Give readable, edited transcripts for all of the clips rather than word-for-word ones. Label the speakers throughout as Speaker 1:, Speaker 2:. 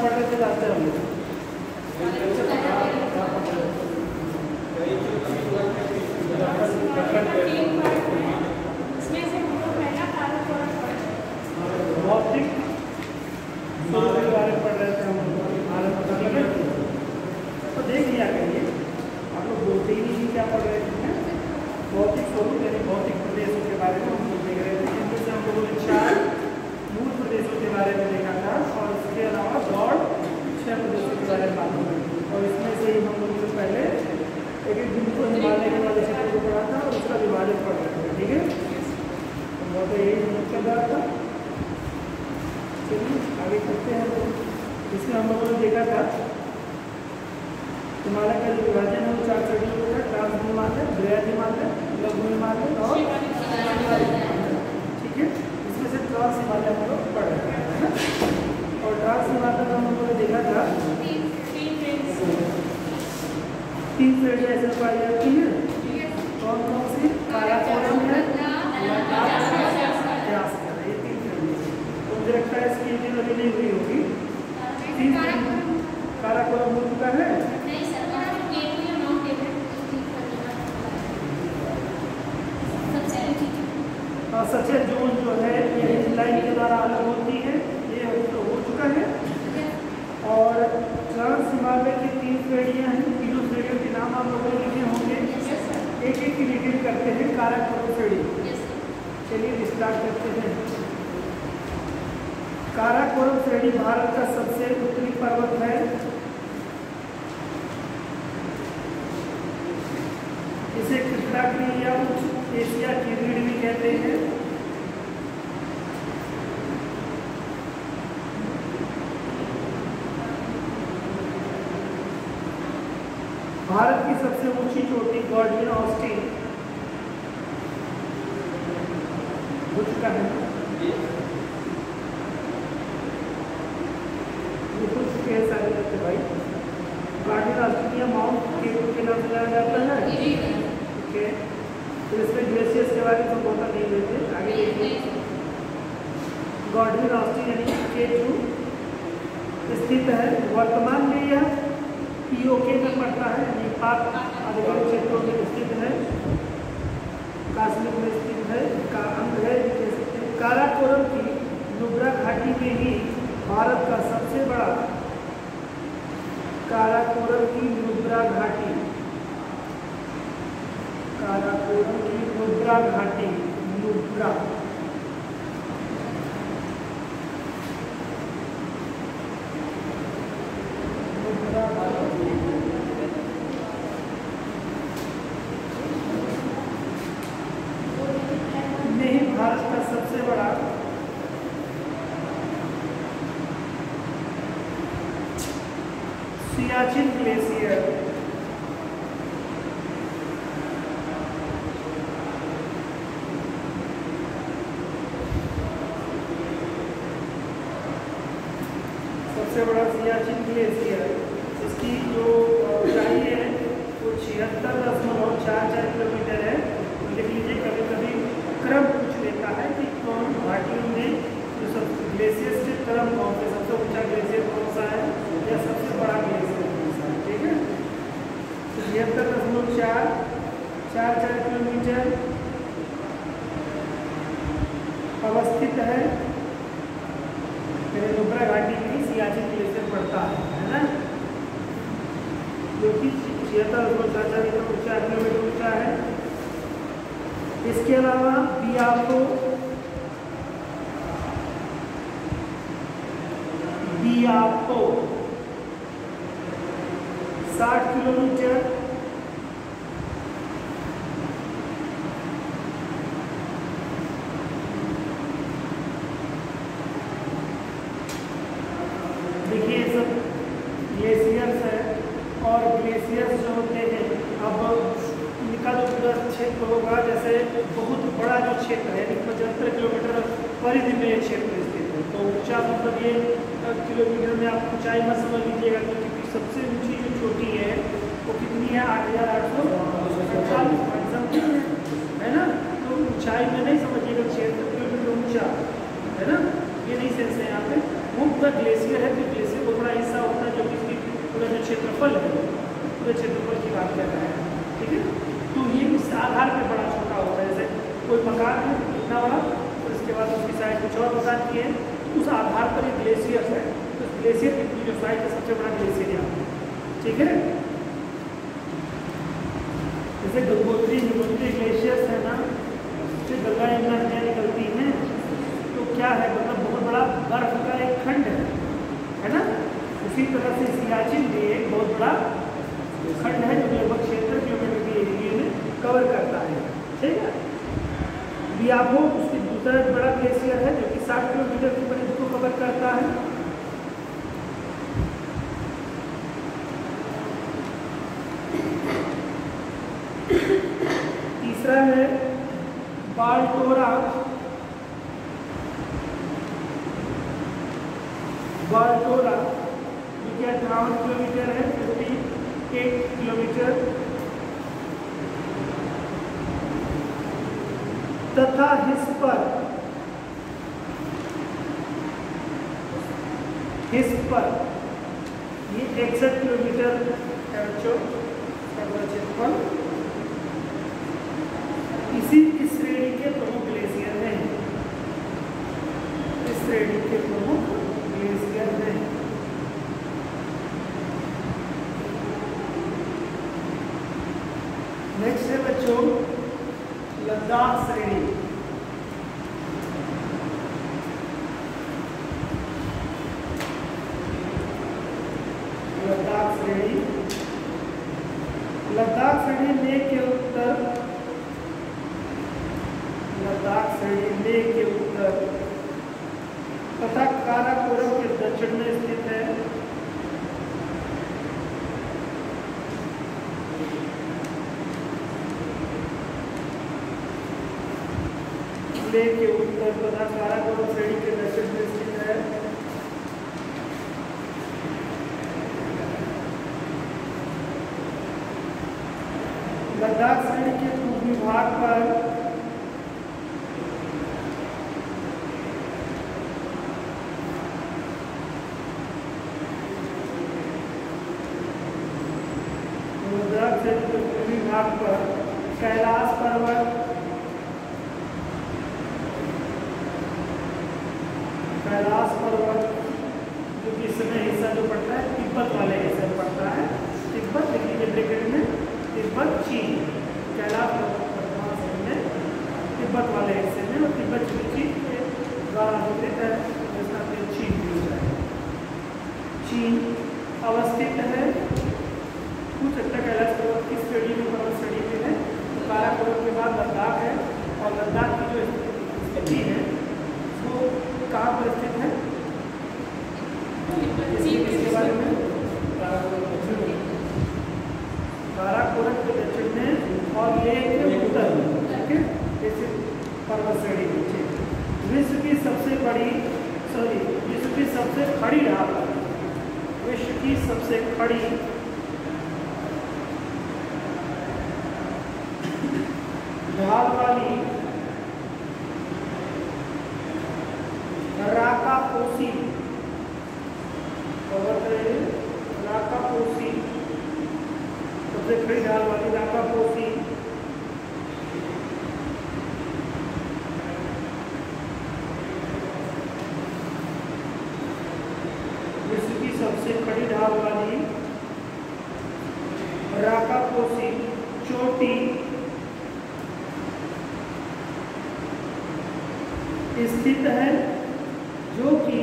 Speaker 1: पढ़ रहे थे जाते हम लोग? भौतिक स्वरूप के बारे में पढ़ रहे थे हम लोग। तो देख लिया करिए, आप लोग बोलते ही नहीं क्या पढ़ रहे थे। भौतिक स्वरूप यानी भौतिक प्रदेशों के बारे में हम लोग देख रहे थे, जिनमें से हम लोगों ने 4 मूल प्रदेशों के बारे में देखा था और इसके अलावा गौड़ 6 प्रदेशों के बारे में बात हो रही थी। और इसमें से ही हम लोग जो पहले एक दिन को हिमालय के वाले क्षेत्र को पढ़ा था और उसका विभाजन पढ़ रहे थे। ठीक है, तो बहुत यही चल रहा था। चलिए आगे चलते हैं। तो इसमें हम लोगों ने देखा था हिमालय का जो विभाजन है वो 4 श्रेणियों में है। ट्रांस हिमालय, बृहद हिमालय, लघु हिमालय और ठीक है, इसमें से ट्रांस हिमालय हम लोग पढ़ रहे हैं ना। और ट्रांस हिमालय में हम लोगों ने देखा था 3 श्रेणियाँ ऐसे पाई जाती है। कौन कौन सी? काराकोरम है, व्यास है, ये 3 श्रेणियाँ। तो मुझे लगता है इसकी भी अभी नहीं हुई होगी। 3 काराकोरम हो चुका है। सचेत जोन जो है ये लाइन के द्वारा अलग होती है, ये तो हो चुका है। और ट्रांस हिमालय की 3 श्रेणियाँ हैं। तीनों श्रेणियों के नाम आप लोगों ने लिखे होंगे, एक एक की डिटेल करते हैं। काराकोरम श्रेणी, चलिए स्टार्ट करते हैं। काराकोरम श्रेणी भारत का सबसे उत्तरी पर्वत है। इसे कृष्णागिरी या उच्च एशिया की रीढ़ भी कहते हैं। भारत की सबसे ऊंची चोटी गॉर्डियन ऑस्टिन हो चुका है। ये हो चुके हैं सारे बच्चे भाई। गॉर्डियन ऑस्टिन या माउंट केटू के नाम से जाना जाता है। ठीक है, तो इसमें ग्लेशियर्स के बारे में तो बहुत नहीं लेते। आगे देखिए, गॉर्डियन ऑस्टिन यानी केटू स्थित है। वर्तमान में यह पीओके में पड़ता है, नेपाल आदिवासी क्षेत्रों में स्थित है। कश्मीर में स्थित है, का अंग है। काराकोरम की नुब्रा घाटी में ही भारत का सबसे बड़ा काराकोरम की नुब्रा घाटी, काराकोरम की नुब्रा घाटी, नुब्रा नहीं भारत का सबसे बड़ा सियाचिन ग्लेशियर सबसे बड़ा सियाचिन ग्लेशियर, इसकी जो ऊंचाई है वो 76.44 किलोमीटर है। तो देख लीजिए, कभी कभी क्रम पूछ लेता है कि कौन घाटियों में जो सब ग्लेशियर्स के क्रम कौन से, सबसे ऊंचा ग्लेशियर कौन सा है या सबसे बड़ा ग्लेशियर कौन सा है। ठीक है, तो 76.44 किलोमीटर अवस्थित है। मेरे नुब्रा घाटी में सियाचिन ग्लेशियर पड़ता है ना, जो कि 76.44 किलोमीटर ऊंचा है। इसके अलावा बियाको 60 किलोमीटर। देखिए सब ग्लेशियर्स है, और ग्लेशियर्स जो होते हैं, अब इनका जो पूरा क्षेत्र होगा, जैसे बहुत बड़ा जो क्षेत्र है 75 किलोमीटर परिधि में ये क्षेत्र स्थित है। तो ऊंचा मतलब ये किलोमीटर में आप ऊंचाई मत समझ लीजिएगा, क्योंकि सबसे ऊंची जो चोटी है वो कितनी है? 8,840 है ना। तो ऊंचाई में नहीं समझिएगा, 76 किलोमीटर ऊंचा है ना, ये नहीं सेंस है यहाँ पे। वो पूरा ग्लेशियर है, तो ग्लेशियर को थोड़ा क्षेत्रफल है, पूरे क्षेत्रफल की बात कर रहे हैं, ठीक है। तो ये इस आधार पे बड़ा छोटा होता है, जैसे कोई मकान है इतना बड़ा, और इसके बाद उसकी साइज कुछ और मकान की है, उस आधार पर एक ग्लेशियर है, तो उस ग्लेशियर की जो साइज है सबसे बड़ा ग्लेशियर यहाँ है, ठीक है। जैसे गंगोत्री ग्लेशियर्स है ना, उससे गंगा यमुना नदियाँ निकलती हैं, तो क्या है मतलब बहुत बड़ा बर्फ का एक खंड है ना। उसी तरह से सियाचिन भी एक बहुत बड़ा खंड है जो लगभग 76 किलोमीटर के एरिया में कवर करता है, ठीक है। बियाबो उसकी दूसरा बड़ा ग्लेशियर है जो कि 60 किलोमीटर की परिधि को कवर करता है। तीसरा है बाल्टोरा, बाल्टोरा जो कि 58 किलोमीटर है, 58 किलोमीटर, तथा हिस्पर, ये 61 किलोमीटर है बच्चों का क्षेत्रफल। इसी श्रेणी के प्रमुख ग्लेशियर हैं, इस श्रेणी के प्रमुख ग्लेशियर हैं। नेक्स्ट है बच्चों लद्दाख श्रेणी। लद्दाख श्रेणी, लद्दाख श्रेणी लेह के उत्तर, लद्दाख श्रेणी लेह के उत्तर तथा काराकोरम के दक्षिण में स्थित है। लेह के उत्तर तथा काराकोरम श्रेणी के दक्षिण में स्थित है। लद्दाख श्रेणी के पूर्वी भाग पर भाग पर कैलाश पर्वत, कैलाश पर्वत जो कि इसमें हिस्सा जो पड़ता है तिब्बत वाले हिस्से में पड़ता है, तिब्बत लिखिए ब्रैकेट में, तिब्बत चीन, कैलाश पर्वत में तिब्बत वाले हिस्से में, और तिब्बत चीन के द्वारा स्थित है, जिसका फिर चीन भी हो जाए। चीन अवस्थित है, कुछ अच्छा कैलाश पर्वत की श्रेणी में, पर्वत श्रेणी में है, तो काराकोरम के बाद लद्दाख है, और लद्दाख की जो स्थिति है वो कहाँ पर स्थित है, इसके बारे में काराकोरम के दक्षिण में और लेह के उत्तर में, ठीक है, जैसे पर्वत श्रेणी नीचे। विश्व की सबसे बड़ी, सॉरी विश्व की सबसे खड़ी ढाल, विश्व की सबसे खड़ी ढाल वाली राकापोसी पर्वत है, राकापोसी सबसे खड़ी ढाल वाली राकापोसी विश्व की सबसे खड़ी ढाल वाली राकापोसी चोटी स्थित है, जो कि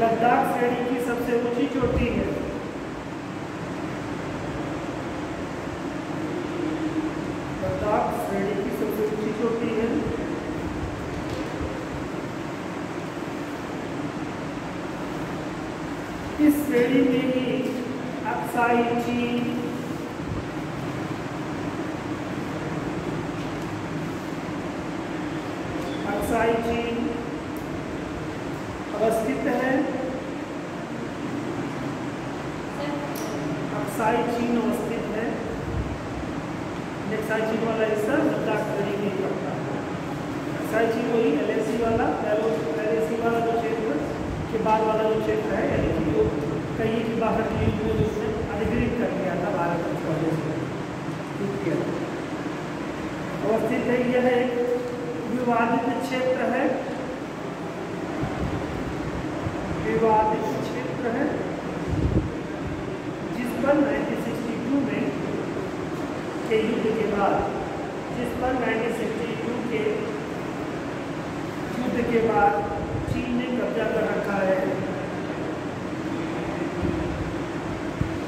Speaker 1: लद्दाख श्रेणी की सबसे ऊंची चोटी है। लद्दाख श्रेणी की सबसे ऊंची चोटी है। इस श्रेणी में ही अक्साई चीन, अक्साई चीन अवस्थित है, अक्साई चीन अवस्थित है। अक्साई चीन वाला हिस्सा लद्दाख श्रेणी में पड़ता है। अक्साई चीन वही LAC वाला, LAC वाला जो क्षेत्र के बाद वाला जो क्षेत्र है, यानी कि जो कहीं की बाहर की उसने अधिग्रहित कर लिया था भारत में, अवस्थित है। यह एक विवादित क्षेत्र है, विवादित क्षेत्र है, जिस पर 1962 में के युद्ध के बाद, जिस पर 1962 के युद्ध के बाद चीन ने कब्जा कर रखा है।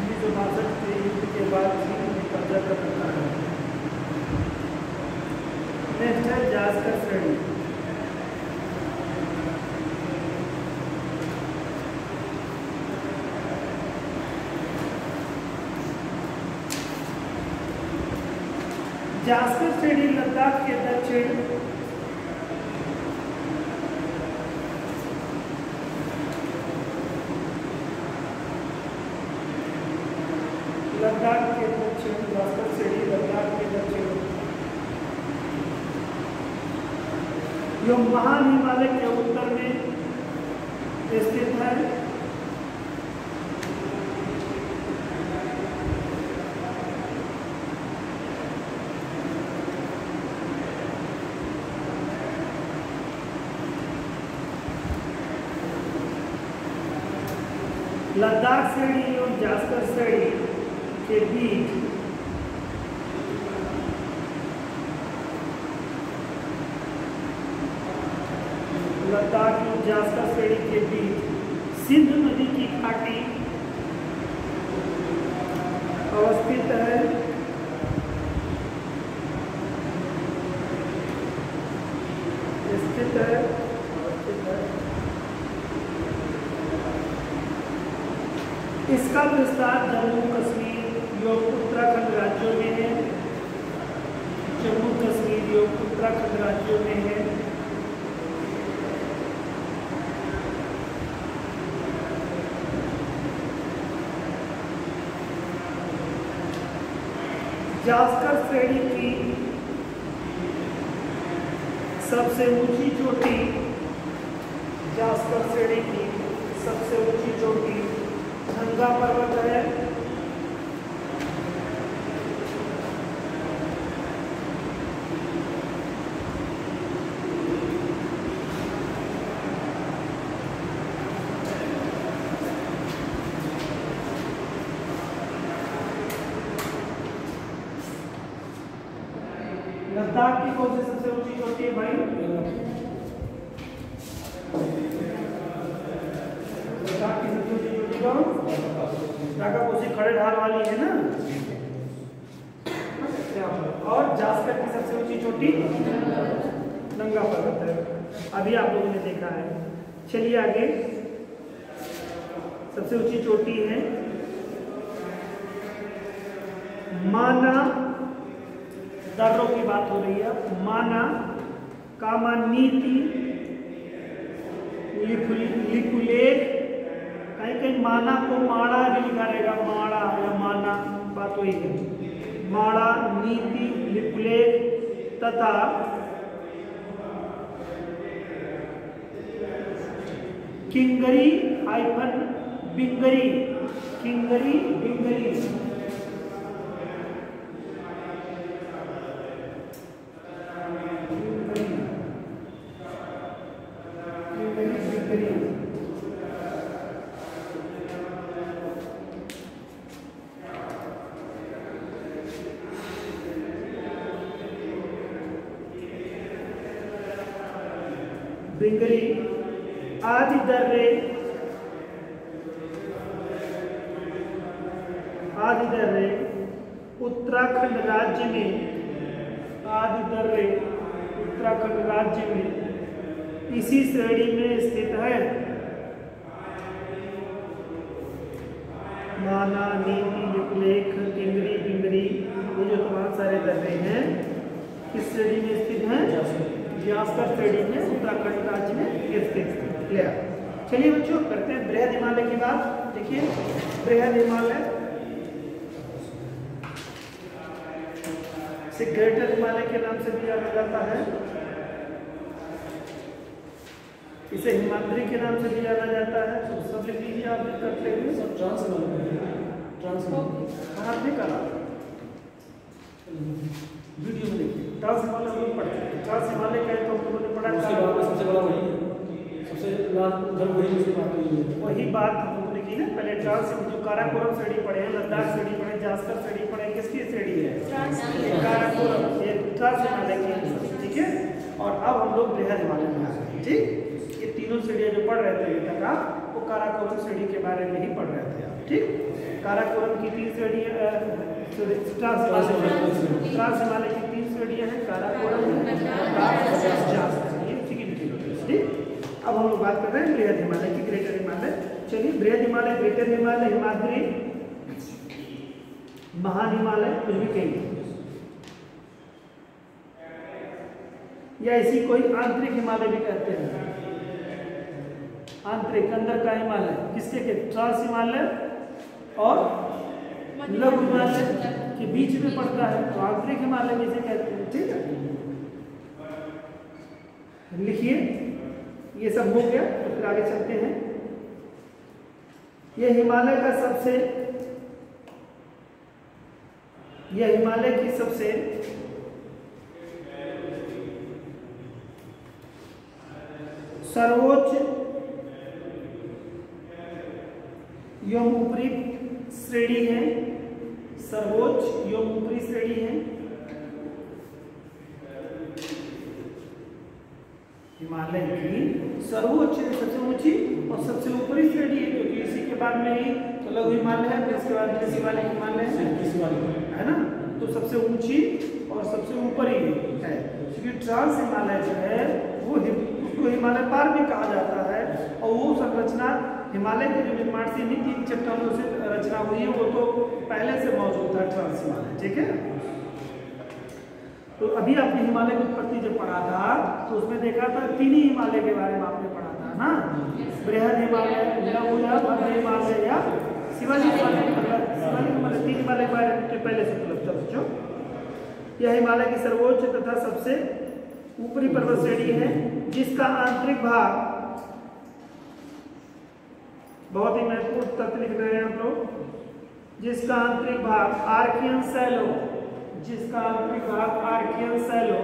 Speaker 1: 1962 के युद्ध के बाद चीन ने कब्जा कर रखा है। नेक्स्ट है जास्कर श्रेणी। जास्कर श्रेणी लद्दाख के दक्षिण जास्कर श्रेणी लद्दाख के दक्षिण जो महान हिमालय के उत्तर में स्थित है। लद्दाख श्रेणी और जास्कर श्रेणी के बीच लद्दाख और जास्कर श्रेणी के बीच सिंध नदी की घाटी अवस्थित है। स्थित है। इसका विस्तार जम्मू कश्मीर और उत्तराखंड राज्यों में है। जम्मू कश्मीर और उत्तराखंड राज्यों में है। जास्कर श्रेणी की सबसे ऊंची चोटी, जास्कर श्रेणी की सबसे ऊंची चोटी नंगा पर्वत है। लद्दाख की कौन सी सबसे ऊंची चोटी है भाई? लद्दाख की सबसे ऊंची चोटी कौन? कोसी खड़े ढाल वाली है ना। और जास्कर की सबसे ऊंची चोटी नंगा पर्वत है। अभी आप लोगों ने देखा है। चलिए आगे। सबसे ऊंची चोटी है माना, दर्रों की बात हो रही है। माना, कामानीति, लिपुलेख, कहीं कहीं माना को माड़ा भी लिखा रहेगा, माड़ा या माना, बात वही है। माड़ा, नीति, लिपुलेख तथा किंगरी हाइफन बिंगरी, किंगरी बिंगरी, बिंगरी आदि दर्रे, आदि दर्रे उत्तराखंड राज्य में, आदि दर्रे उत्तराखंड राज्य में इसी श्रेणी में स्थित है। माना, नीति, लिपुलेख, किंगरी, बिंगरी, ये जो तमाम सारे दर्रे हैं किस श्रेणी में स्थित हैं? जास्कर श्रेणी में उत्तराखंड राज्य में स्थित। क्लियर। चलिए बच्चों करते हैं बृहद हिमालय की बात। देखिए बृहद हिमालय से ग्रेटर हिमालय के नाम से भी जाना जाता है। इसे हिमाद्री के नाम से भी जाना जाता है। तो सब लिख लीजिए आप भी करते हुए।
Speaker 2: सब ट्रांस
Speaker 1: आप भी करा वीडियो में देखिए। ट्रांस हिमालय हम लोग पढ़ते हैं। ट्रांस हिमालय का तो हम लोगों ने पढ़ा था,
Speaker 2: सबसे बड़ा वही है, सबसे लास्ट उधर वही उसकी बात हुई है।
Speaker 1: वही बात हम लोगों ने की ना पहले। ट्रांस जो काराकोरम श्रेणी पढ़े हैं, लद्दाख श्रेणी पढ़े, जास्कर श्रेणी पढ़े, किसकी श्रेणी है? काराकोरम, ये ट्रांस हिमालय की। ठीक है। और अब हम लोग बृहद हिमालय में आ गए। ठीक, ये तीनों श्रेणियां जो पढ़ रहे थे अभी तक आप, वो काराकोरम श्रेणी के बारे में ही पढ़ रहे थे आप। ठीक, काराकोरम की 3 श्रेणियां, ट्रांस हिमालय की 3 श्रेणियां हैं, काराकोरम, जास्कर, ये उसी की डिटेल होती है। ठीक, अब हम लोग बात कर रहे हैं बृहद हिमालय की, ग्रेटर हिमालय। चलिए, बृहद हिमालय, ग्रेटर हिमालय, हिमाद्री, महान हिमालय, कुछ भी कहेंगे, या इसी कोई आंतरिक हिमालय भी कहते हैं। आंतरिक, अंदर का हिमालय किसके के? ट्रांस हिमालय और लघु हिमालय के बीच में पड़ता है, तो आंतरिक हिमालय भी इसे कहते हैं। ठीक है, लिखिए। ये सब हो गया, तो फिर आगे चलते हैं। यह हिमालय का सबसे, यह हिमालय की सबसे सर्वोच्च एवं ऊपरी श्रेणी है, सर्वोच्च एवं ऊपरी श्रेणी है। हिमालय की सर्वोच्च, सबसे ऊंची और सबसे ऊपरी श्रेणी है, क्योंकि इसी के बाद में ही तो लघु हिमालय है, फिर इसके बाद में शिवालिक हिमालय है ना। तो सबसे ऊंची और सबसे ऊपरी है, क्योंकि ट्रांस हिमालय जो है वो उसको हिमालय पार भी कहा जाता है। और वो संरचना हिमालय के जो निर्माण से नहीं 3 चट्टानों से रचना हुई है, वो तो पहले से मौजूद था ट्रांस हिमालय। ठीक है, तो अभी आपने हिमालय की उत्पत्ति जब पढ़ा था तो उसमें देखा था 3 ही हिमालय के बारे में आपने पढ़ा था ना, बृहद हिमालय, लघु हिमालय या शिवालिक हिमालय। 3 हिमालय के बारे में पहले से उपलब्ध था बच्चों। यह हिमालय की सर्वोच्च तथा सबसे ऊपरी पर्वत श्रेणी है, जिसका आंतरिक भाग, बहुत ही महत्वपूर्ण तथ्य लिख रहे हैं आप लोग, जिसका आंतरिक भाग आर्कियन सैलो, जिसका आंतरिक भाग आर्कियन सैलो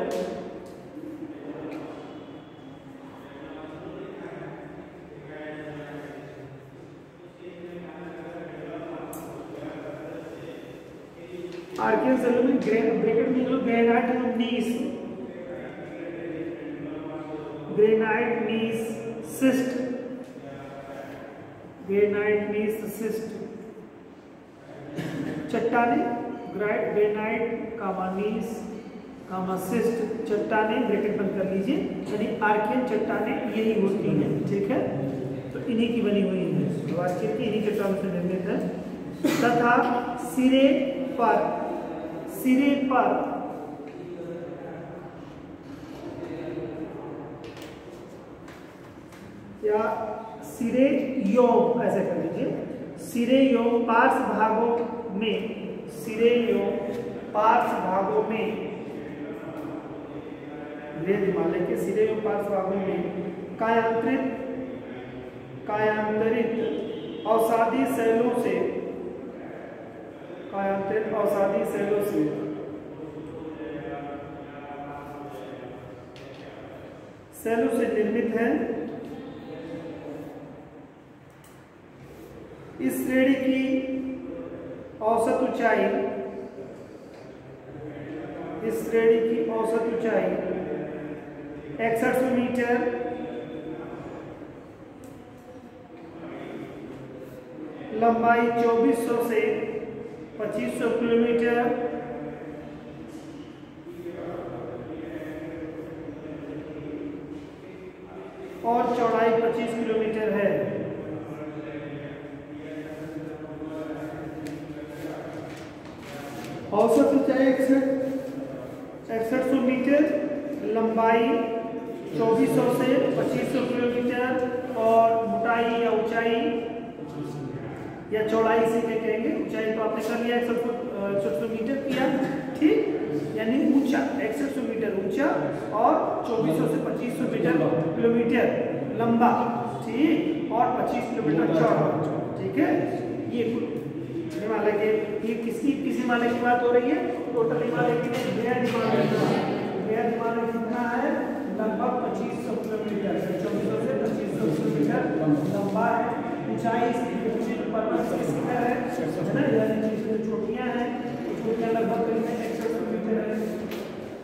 Speaker 1: आर्कियन सैलो में ब्रैकेट में लो granite gneiss, granite gneiss schist, granite gneiss schist चट्टाने, ग्रेनाइट कामानीस कामासिस्ट चट्टाने, ब्रैकेट बंद कर लीजिए, यानी आर्कियन चट्टाने यही होती हैं। ठीक है, तो इन्हीं की बनी हुई है, तो आर्कियन की इन्हीं चट्टानों से निर्मित है। तथा सिरे पर या सिरे योम, ऐसे कर लीजिए, सिरे योम पार्श्व भागों में, सिरे योम पार्श्व भागों में, बृहद हिमालय के सिरे योम पार्श्व भागों में कायांतरित अवसादी शैलों से, कायांतरित अवसादी शैलों से निर्मित है। इस श्रेणी की औसत ऊंचाई, 6100 मीटर, लंबाई 2400 से 2500 किलोमीटर और चौड़ाई 25 किलोमीटर है। औसत ऊंचाई 6100 मीटर, लंबाई 2400 से 2500 किलोमीटर और मोटाई या ऊंचाई या चौड़ाई से क्या कहेंगे, ऊंचाई तो आपने कर लिया 6100 मीटर किया। ठीक, यानी ऊंचा 6100 मीटर ऊंचा और 2400 से 2500 मीटर किलोमीटर लंबा, ठीक, और 25 किलोमीटर चौड़ा, ठीक है। ये हिमालय के, ये किसी हिमालय की बात हो रही है, टोटल हिमालय की नहीं, बेहद हिमालय कितना है, लगभग 2500 किलोमीटर, 2400 से 2500 किलोमीटर लंबा है। ऊंचाई इसकी पर्वत से शिखर है ना, यानी कि इसमें चोटियां हैं, चोटियां लगभग करीब 160 मीटर है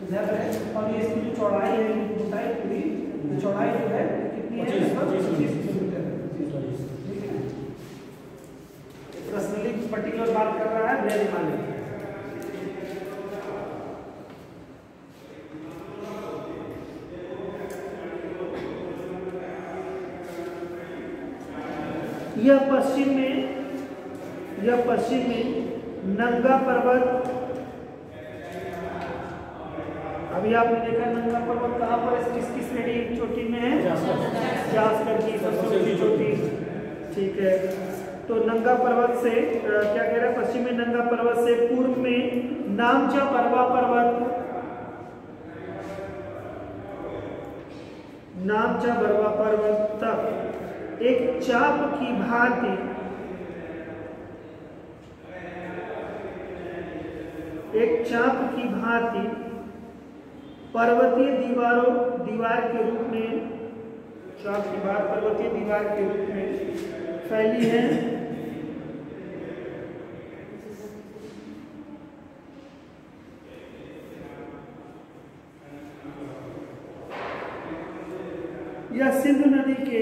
Speaker 1: इधर है। और ये इसकी जो चौड़ाई है, ऊंचाई पूरी चौड़ाई जो है कितनी है, 25 किलोमीटर है, ठीक है। पर्सनली पर्टिकुलर बात कर रहा है बृहद हिमालय। यह पश्चिम में नंगा पर्वत, अभी आपने देखा नंगा पर्वत कहाँ पर, किसकी श्रेणी चोटी में है, जास्कर की सबसे ऊंची चोटी, ठीक है। तो नंगा पर्वत से क्या कह रहा है, पश्चिम में नंगा पर्वत से पूर्व में नामचा बरवा पर्वत, नामचा बरवा पर्वत तक एक चाप की भांति पर्वतीय दीवार के रूप में, चाप की भांति पर्वतीय दीवार के रूप में फैली है। यह सिंधु नदी के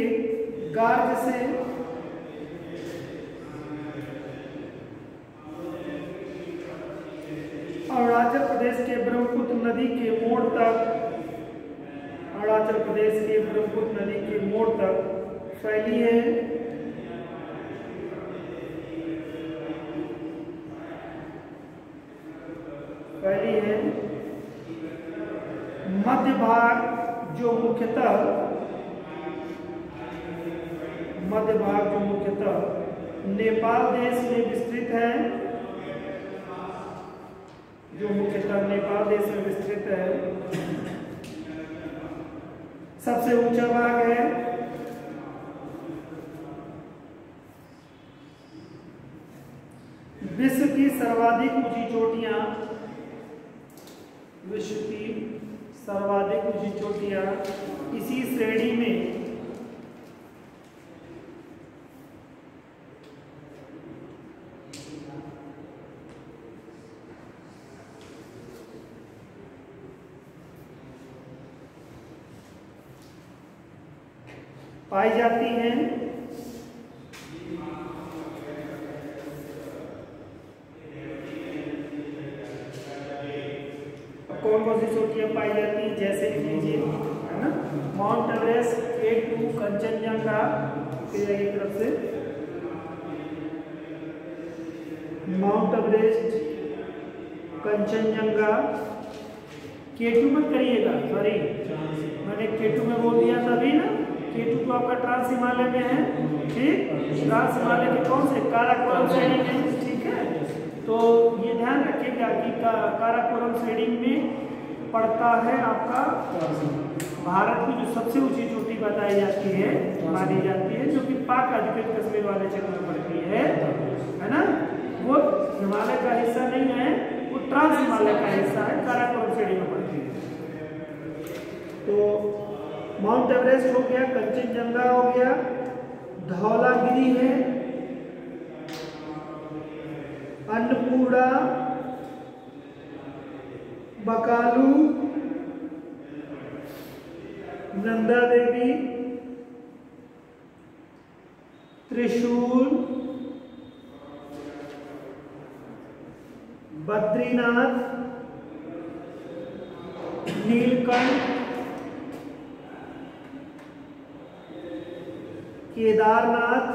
Speaker 1: गार्ज से अरुणाचल प्रदेश के ब्रह्मपुत्र नदी के मोड़ तक, अरुणाचल प्रदेश के ब्रह्मपुत्र नदी के मोड़ तक फैली है। मध्य भाग जो मुख्यतः नेपाल देश में विस्तृत है, सबसे ऊंचा भाग है। विश्व की सर्वाधिक ऊंची चोटियां इसी श्रेणी में पाई जाती हैं। कौन कौन सी चोटियां पाई जाती हैं, जैसे लीजिए, है ना, माउंट एवरेस्ट, K2, कंचनजंगा, फिर एक तरफ से माउंट एवरेस्ट, कंचनजंगा, K2 मत करिएगा, सॉरी मैंने K2 में बोल दिया तभी ना, K2 तो आपका ट्रांस हिमालय में है, ठीक, ट्रांस हिमालय के कौन से, काराकोरम श्रेणी में, ठीक है। तो ये ध्यान रखिएगा कि काराकोरम श्रेणी में पड़ता है आपका भारत की जो सबसे ऊंची चोटी बताई जाती है, मानी जाती है, जो कि पाक अधिकृत कश्मीर वाले क्षेत्र में पड़ती है ना। वो हिमालय का हिस्सा नहीं है, वो ट्रांस हिमालय का हिस्सा है, काराकोरम श्रेणी में पड़ती है। तो माउंट एवरेस्ट हो गया, कंचनजंगा हो गया, धौलागिरी है, अन्नपूर्णा, बकालू, नंदा देवी, त्रिशूल, बद्रीनाथ, नीलकंठ, केदारनाथ,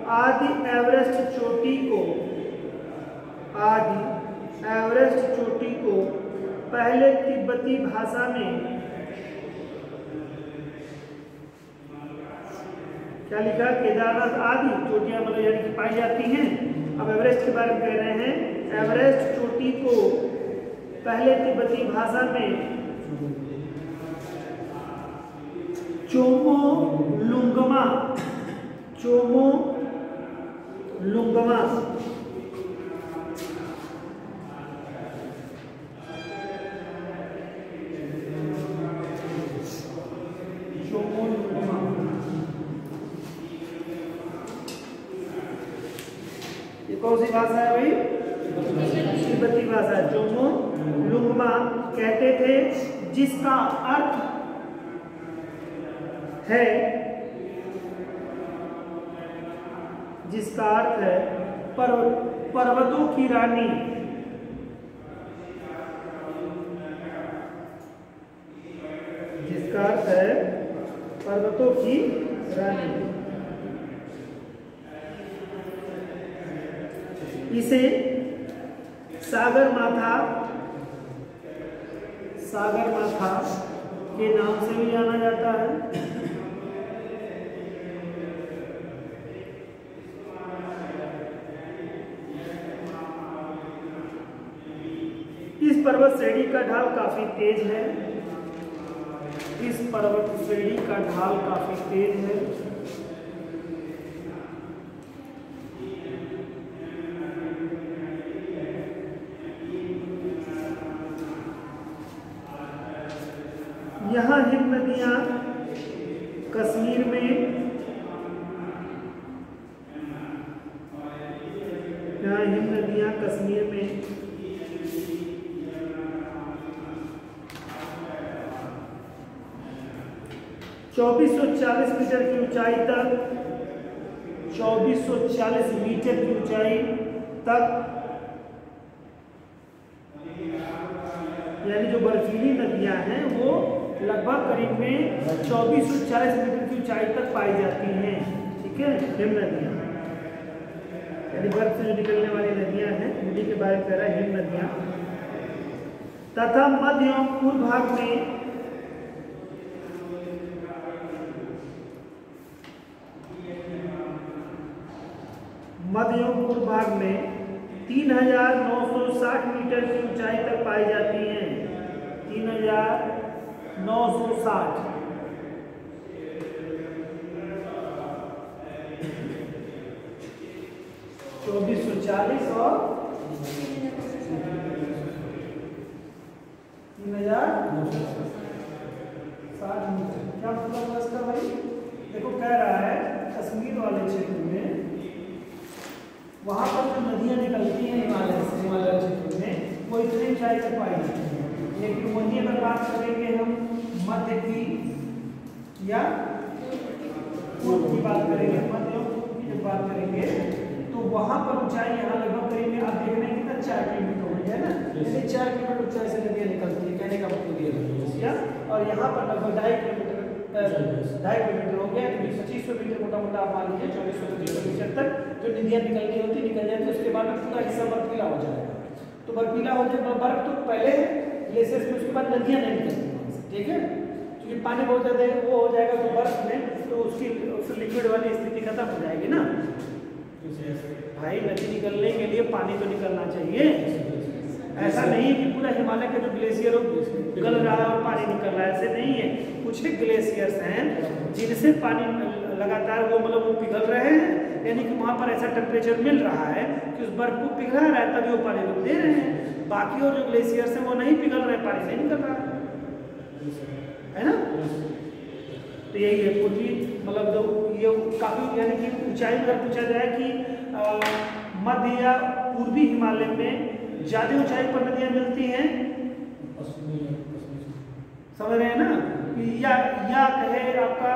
Speaker 1: आदि एवरेस्ट चोटी को पहले तिब्बती भाषा में क्या लिखा, केदारनाथ आदि चोटियां मतलब यानी कि पाई जाती हैं। अब एवरेस्ट के बारे में कह रहे हैं, एवरेस्ट चोटी को पहले तिब्बती भाषा में चोमोलुंगमा ये कौन सी भाषा है भाई? तिब्बती भाषा। चोमोलुंगमा कहते थे, जिसका अर्थ है पर्वतों की रानी। जिसका अर्थ है पर्वतों की रानी। इसे सागर माथा के नाम से भी जाना जाता है। इस पर्वत श्रेणी का ढाल काफी तेज है। यहाँ हिम नदियाँ कश्मीर में 2440 मीटर की ऊंचाई तक 2440 मीटर की ऊंचाई तक यानी जो बर्फीली नदियां हैं वो लगभग करीब में 2440 मीटर की ऊंचाई तक पाई जाती हैं। ठीक है, हिम नदियां यानी बर्फ से जो निकलने वाली नदियां हैं उन्हीं के बारे में कह रहा है, हिम नदियां। तथा मध्य एवं पूर्व भाग में मध्य एवं पूर्व भाग में 3960 मीटर की ऊंचाई तक पाई जाती हैं। 3960 2440 और 3060 मीटर। क्या मतलब है इसका भाई? देखो कह रहा है कश्मीर वाले क्षेत्र में वहां पर जो नदियां निकलती हैं हिमालय क्षेत्र में वो इतनी ऊंचाई तक पाई जाती है। लेकिन वहीं अगर बात करेंगे हम मध्य की या पूर्व की बात करेंगे, मध्य और पूर्व की जब बात करेंगे तो वहां पर ऊंचाई यहाँ लगभग करीब में आप देख रहे हैं कितना 4 किलोमीटर हो गया ना, जैसे 4 किलोमीटर ऊंचाई से नदियां निकलती है, कहने का मतलब ये है। और यहाँ पर लगभग 2.5 किलोमीटर हो गया, तो 2500 मीटर मोटा मोटा आप मान लीजिए 2400 मीटर तक जो नदियां निकलनी होती निकल जाती है। उसके बाद में पूरा हिस्सा बर्फीला हो जाएगा। तो बर्फीला हो जाए, बर्फ तो पहले है ग्लेशियर्स में, उसके बाद नदियां नहीं निकलती। ठीक है, क्योंकि पानी बहुत ज्यादा वो हो जाएगा तो बर्फ में तो उसकी लिक्विड वाली स्थिति खत्म हो जाएगी ना भाई। नदी निकलने के लिए पानी तो निकलना चाहिए। ऐसा नहीं है कि पूरा हिमालय का जो ग्लेशियर हो गल रहा है और पानी निकल रहा है, ऐसे नहीं है। कुछ ग्लेशियर्स हैं जिनसे पानी लगातार वो पिघल रहे हैं, यानी कि वहां पर ऐसा टेम्परेचर मिल रहा है कि उस बर्फ को पिघला रहा है तभी वो पानी रोक दे रहे हैं। बाकी और जो ग्लेशियर्स हैं वो नहीं पिघल रहे, पानी नहीं निकल रहा है ना। तो यही है पूर्वी जो ये काफी यानी कि ऊंचाई अगर पूछा जाए कि मध्य या पूर्वी हिमालय में ज्यादा ऊंचाई पर नदियां मिलती हैं, समझ रहे हैं ना, या कहे आपका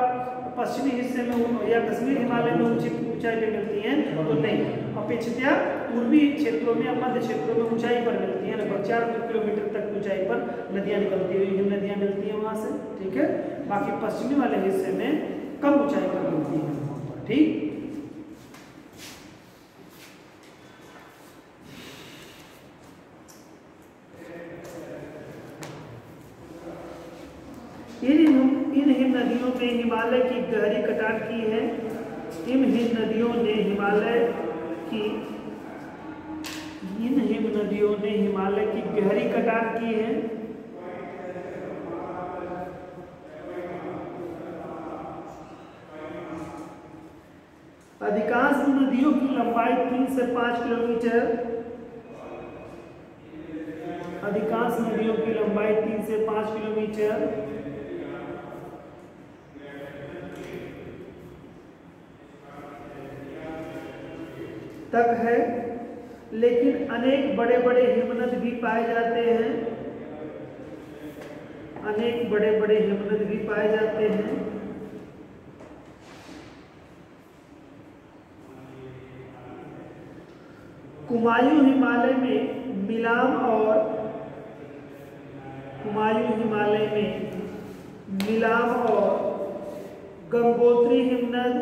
Speaker 1: पश्चिमी हिस्से में या कश्मीर हिमालय में ऊंचाई पे मिलती हैं तो नहीं, अपेक्षितया पूर्वी क्षेत्रों में या मध्य क्षेत्रों में ऊंचाई पर मिलती हैं। लगभग 4 किलोमीटर तक ऊंचाई पर नदियां निकलती हुई हिम नदियां मिलती हैं वहां से। ठीक है, बाकी पश्चिमी वाले हिस्से में कम ऊंचाई पर मिलती हैं। ठीक, इन हिम नदियों ने हिमालय की गहरी कटान की है। इन हिम नदियों ने हिमालय की नदियों ने हिमालय की गहरी कटान की है? अधिकांश नदियों की लंबाई 3 से 5 किलोमीटर। अधिकांश नदियों की लंबाई 3 से 5 किलोमीटर तक है, लेकिन अनेक बड़े बड़े हिमनद भी पाए जाते हैं। अनेक बड़े बड़े हिमनद भी पाए जाते हैं। कुमायूं हिमालय में मिलाम और गंगोत्री हिमनद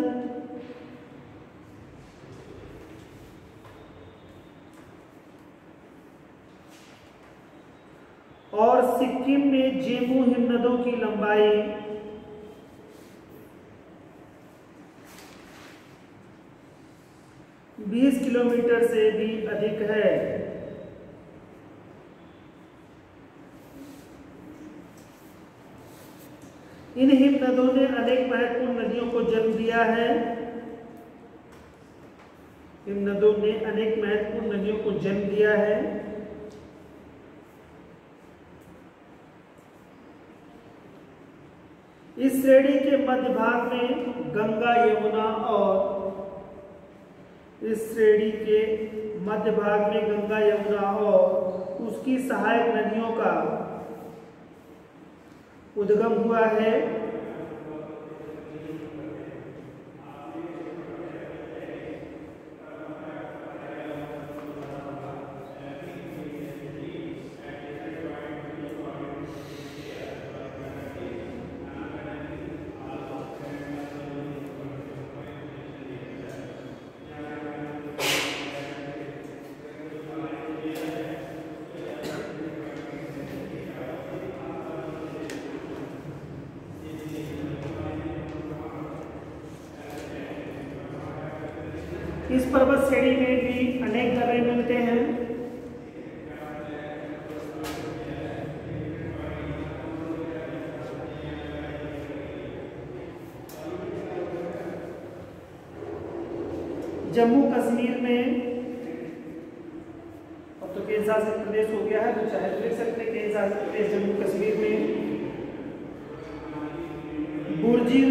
Speaker 1: और सिक्किम में जेमू हिमनदों की लंबाई 20 किलोमीटर से भी अधिक है। इन हिमनदों ने अनेक महत्वपूर्ण नदियों को जन्म दिया है। इन नदियों ने अनेक महत्वपूर्ण नदियों को जन्म दिया है। इस श्रेणी के मध्य भाग में गंगा यमुना और उसकी सहायक नदियों का उद्गम हुआ है। इस पर्वत श्रेणी में भी अनेक दर्रे मिलते हैं। जम्मू कश्मीर में, अब तो केंद्र शासित प्रदेश हो गया है तो चाहे तो लिख सकते हैं केंद्र शासित प्रदेश जम्मू कश्मीर में बुर्जिल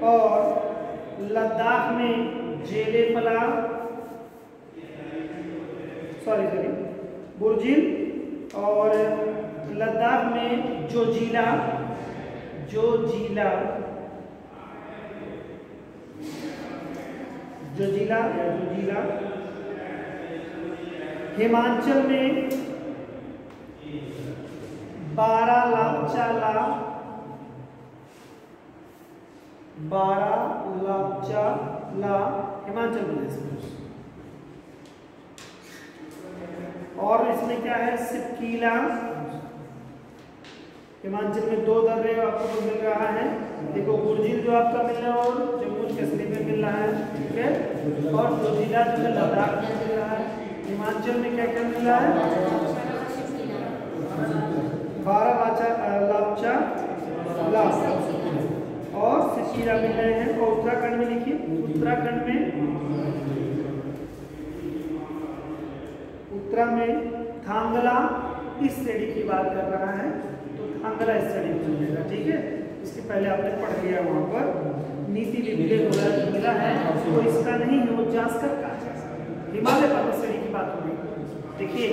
Speaker 1: और लद्दाख में जेलेफला, बुर्जिल और लद्दाख में जोजिला हिमाचल में बारालाचा हिमाचल प्रदेश में, और इसमें क्या है सिपकीला। हिमाचल में 2 दर्रे आपको मिल रहा है, देखो बुर्जिल जो आपका मिल रहा है और जम्मू कश्मीर में मिल रहा है, ठीक है, और जोजिला जो है लद्दाख में मिल रहा है। हिमाचल में क्या क्या मिल रहा है? बारालाचा और सिपकीला मिल रहे हैं। और उत्तराखंड में देखिए, उत्तराखंड में थांगला इस श्रेणी की बात कर रहा है, तो थांगला इस श्रेणी में मिलेगा, ठीक है। इसके पहले आपने पढ़ लिया, वहां पर नीति विभेद वगैरह मिला है, तो इसका नहीं है, वो जास्कर का है। हिमालय पर्वत श्रेणी की बात हो रही। देखिए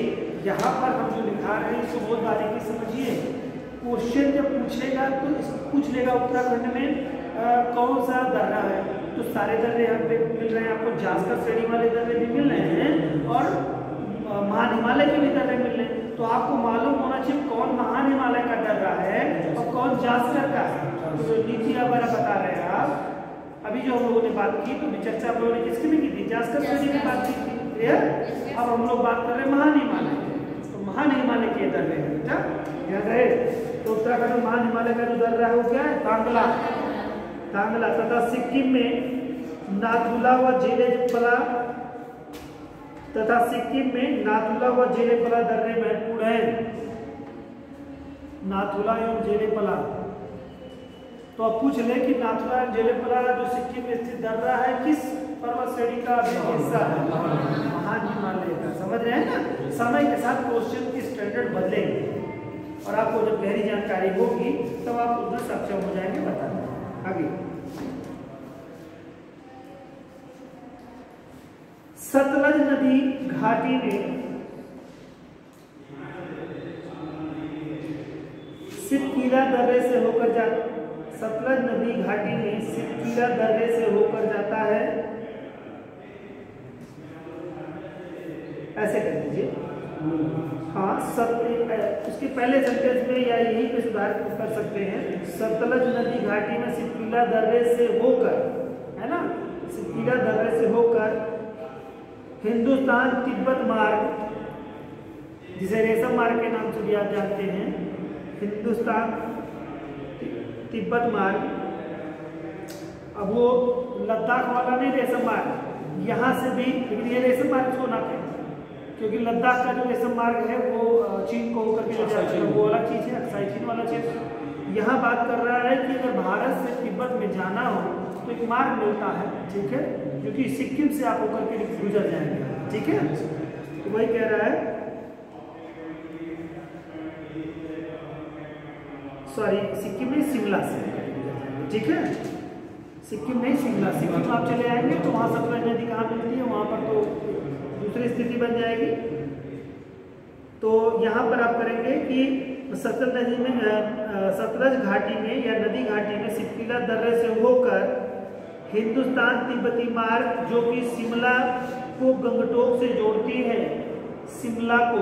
Speaker 1: यहाँ पर हम जो दिखा रहे हैं इसको बहुत बारीकी समझिए। क्वेश्चन जब पूछेगा तो पूछ लेगा उत्तराखंड में कौन सा दर्रा है, तो सारे दर्रे यहाँ पे मिल रहे हैं आपको। जास्कर श्रेणी वाले दर्रे भी मिल रहे हैं और महान हिमालय के भी दर्रे मिल रहे हैं, तो आपको मालूम होना चाहिए कौन महान हिमालय का दर्रा है और कौन जास्कर का है। तो नीति वगैरह बता रहे हैं आप। अभी जो हम लोगों ने बात की तो चर्चा हम लोगों ने किसकी में की थी? जास्कर श्रेणी की बात की थी, क्लियर। अब हम लोग बात कर रहे हैं महान हिमालय, तो महान हिमालय के दर्रे हैं बेटा, याद रहे। तो उत्तराखंड में महान हिमालय का जो दर्रा है वो क्या है? थांगला तथा सिक्किम में नाथुला व जेलेपला तथा सिक्किम में नाथुला व जेलेपला दर्रे महत्वपूर्ण है। नाथुला एवं जेलेपला, तो अब पूछ ले कि नाथुला एवं जेलेपला जो सिक्किम में स्थित दर्रा है किस पर्वत श्रेणी का हिस्सा है? महान हिमालय का। समझ रहे हैं ना, समय के साथ क्वेश्चन की स्टैंडर्ड बदलेंगे और आपको जब गहरी जानकारी होगी तब आप उसमें सक्षम हो जाएंगे बताने। आगे सतलज नदी घाटी में सितकीला दर्रे से होकर सतलज नदी घाटी में सितकीला दर्रे से होकर जाता है। ऐसे कर दीजिए। हाँ, उसके पहले सेंटेंस में या यहीं पे सुधार कर सकते हैं। सतलज नदी घाटी में सितकीला दर्रे से होकर, है ना, सितकीला दर्रे से होकर हिंदुस्तान तिब्बत मार्ग, जिसे रेशम मार्ग के नाम से भी आप जानते हैं, हिंदुस्तान तिब्बत मार्ग। अब वो लद्दाख वाला नहीं रेशम मार्ग, यहाँ से भी, लेकिन ये रेशम मार्ग क्यों ना कहें, क्योंकि लद्दाख का जो रेशम मार्ग है वो चीन को होकर के जाता है, वो अलग चीज़ है, अक्साई चीन वाला चीज। यहाँ बात कर रहा है कि अगर भारत से तिब्बत में जाना हो तो एक मार्ग मिलता है, ठीक है, जो कि सिक्किम से आप होकर के गुजर जाएंगे, ठीक है। तो वही कह रहा है, सॉरी सिक्किम नहीं, शिमला से, ठीक है, सिक्किम नहीं शिमला। सिक्किम आप चले आएंगे तो वहाँ सतलज नदी कहाँ मिलती है, वहाँ पर तो दूसरी स्थिति बन जाएगी। तो यहाँ पर आप करेंगे कि सतलज नदी में, सतलज घाटी में या नदी घाटी में सितकीला दर्रे से होकर हिंदुस्तान तिब्बती मार्ग जो कि शिमला को गंगटोक से जोड़ती है, शिमला को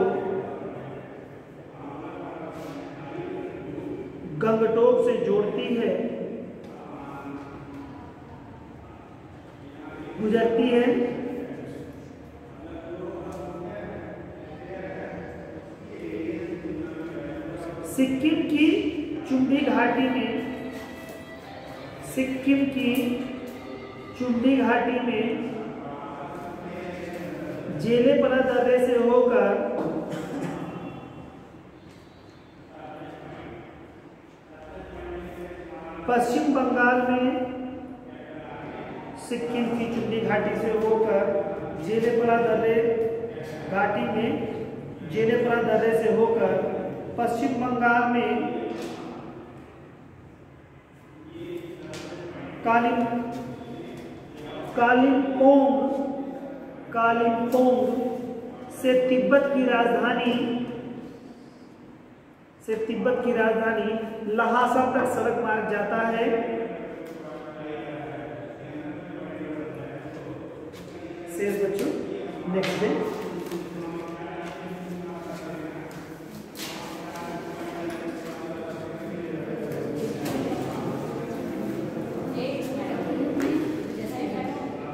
Speaker 1: गंगटोक से जोड़ती है, गुजरती है। सिक्किम की चुंबी घाटी में, सिक्किम की चुंबी घाटी में जेलेपला दर्रे से होकर पश्चिम बंगाल में, सिक्किम की चुंबी घाटी से होकर जेलेपला दर्रे घाटी में, जेलेपला दर्रे से होकर पश्चिम बंगाल में कालिम्पोंग से तिब्बत की राजधानी ल्हासा तक सड़क मार्ग जाता है।